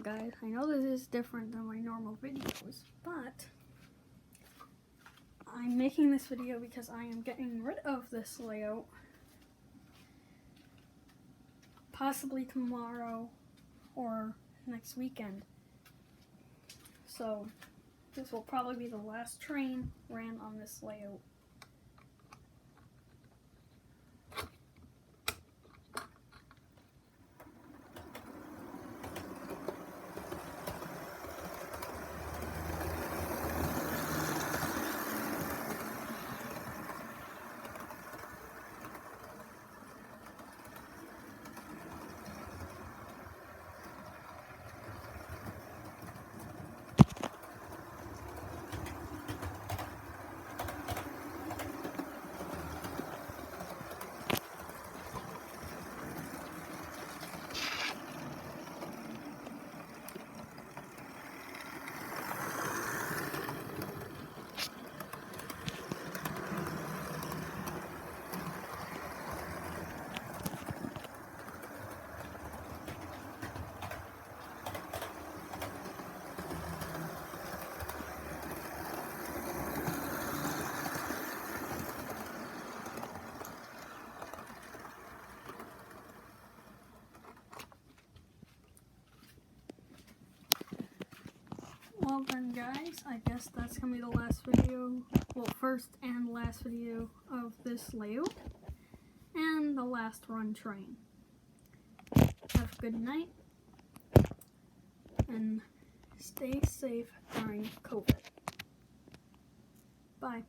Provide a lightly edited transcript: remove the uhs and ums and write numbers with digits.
Guys, I know this is different than my normal videos, but I'm making this video because I am getting rid of this layout possibly tomorrow or next weekend. So this will probably be the last train ran on this layout. Well then guys, I guess that's gonna be the last video, well first and last video of this layout, and the last run train. Have a good night, and stay safe during COVID. Bye.